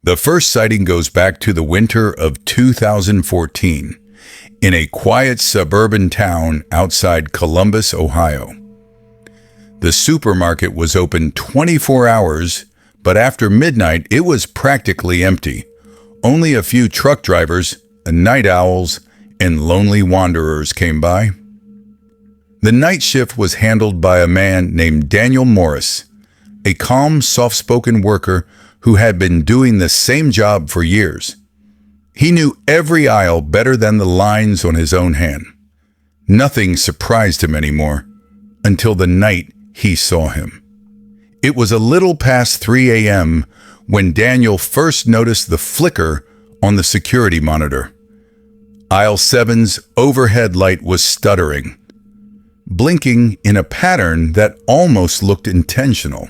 The first sighting goes back to the winter of 2014 in a quiet suburban town outside Columbus, Ohio. The supermarket was open 24 hours, but after midnight it was practically empty. Only a few truck drivers, night owls, and lonely wanderers came by. The night shift was handled by a man named Daniel Morris, a calm, soft-spoken worker who had been doing the same job for years. He knew every aisle better than the lines on his own hand. Nothing surprised him anymore until the night he saw him. It was a little past 3 a.m. when Daniel first noticed the flicker on the security monitor. Aisle 7's overhead light was stuttering, blinking in a pattern that almost looked intentional.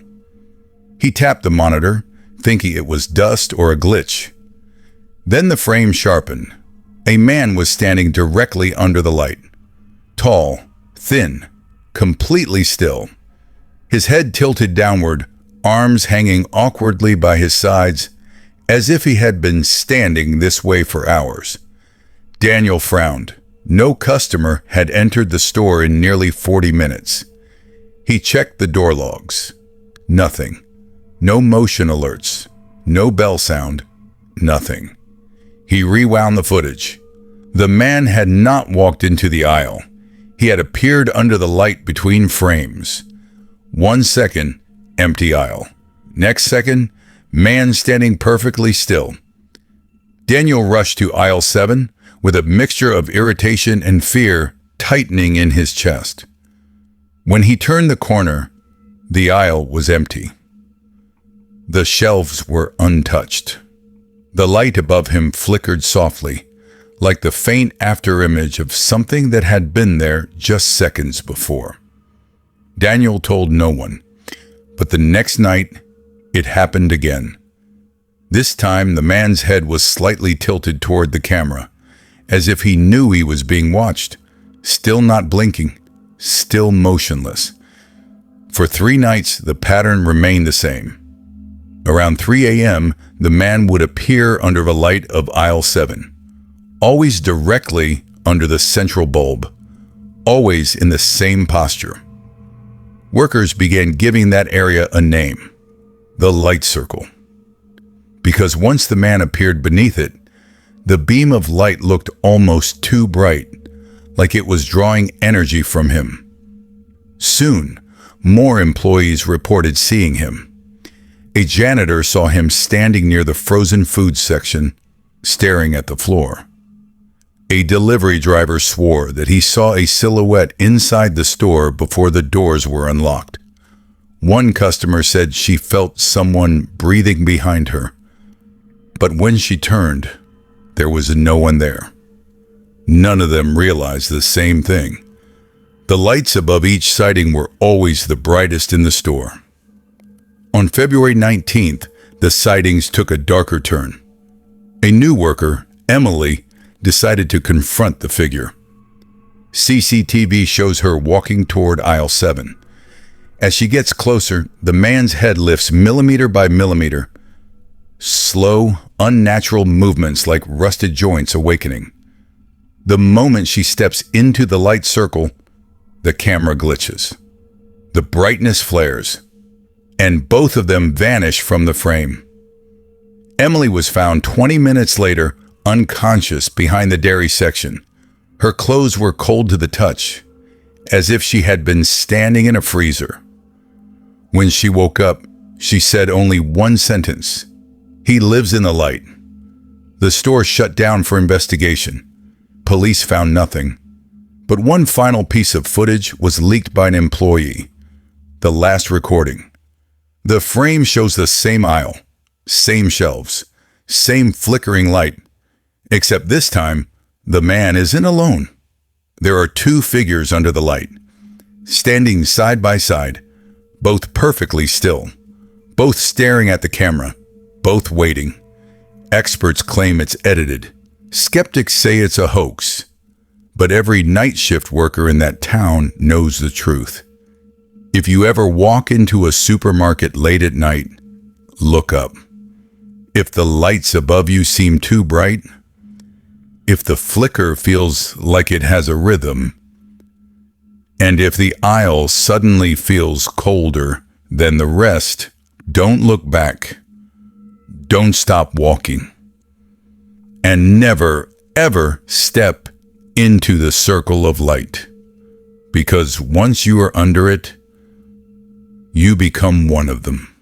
He tapped the monitor, thinking it was dust or a glitch. Then the frame sharpened. A man was standing directly under the light. Tall, thin, completely still. His head tilted downward, arms hanging awkwardly by his sides, as if he had been standing this way for hours. Daniel frowned. No customer had entered the store in nearly 40 minutes. He checked the door logs. Nothing. No motion alerts. No bell sound. Nothing. He rewound the footage. The man had not walked into the aisle. He had appeared under the light between frames. 1 second, empty aisle. Next second, man standing perfectly still. Daniel rushed to aisle 7 with a mixture of irritation and fear tightening in his chest. When he turned the corner, the aisle was empty. The shelves were untouched. The light above him flickered softly, like the faint afterimage of something that had been there just seconds before. Daniel told no one, but the next night, it happened again. This time, the man's head was slightly tilted toward the camera, as if he knew he was being watched, still not blinking, still motionless. For 3 nights, the pattern remained the same. Around 3 a.m., the man would appear under the light of aisle 7, always directly under the central bulb, always in the same posture. Workers began giving that area a name, the light circle, because once the man appeared beneath it, the beam of light looked almost too bright, like it was drawing energy from him. Soon, more employees reported seeing him. A janitor saw him standing near the frozen food section, staring at the floor. A delivery driver swore that he saw a silhouette inside the store before the doors were unlocked. One customer said she felt someone breathing behind her, but when she turned, there was no one there. None of them realized the same thing. The lights above each sighting were always the brightest in the store. On February 19th, the sightings took a darker turn. A new worker, Emily, decided to confront the figure. CCTV shows her walking toward aisle 7. As she gets closer, the man's head lifts millimeter by millimeter. Slow, unnatural movements like rusted joints awakening. The moment she steps into the light circle, the camera glitches. The brightness flares, and both of them vanish from the frame. Emily was found 20 minutes later, unconscious behind the dairy section. Her clothes were cold to the touch, as if she had been standing in a freezer. When she woke up, she said only one sentence: "He lives in the light." The store shut down for investigation. Police found nothing, but one final piece of footage was leaked by an employee. The last recording. The frame shows the same aisle, same shelves, same flickering light, except this time, the man isn't alone. There are 2 figures under the light, standing side by side, both perfectly still, both staring at the camera, both waiting. Experts claim it's edited. Skeptics say it's a hoax. But every night shift worker in that town knows the truth. If you ever walk into a supermarket late at night, look up. if the lights above you seem too bright, if the flicker feels like it has a rhythm, and if the aisle suddenly feels colder than the rest, don't look back. Don't stop walking. And never, ever step into the circle of light. Because once you are under it, you become one of them.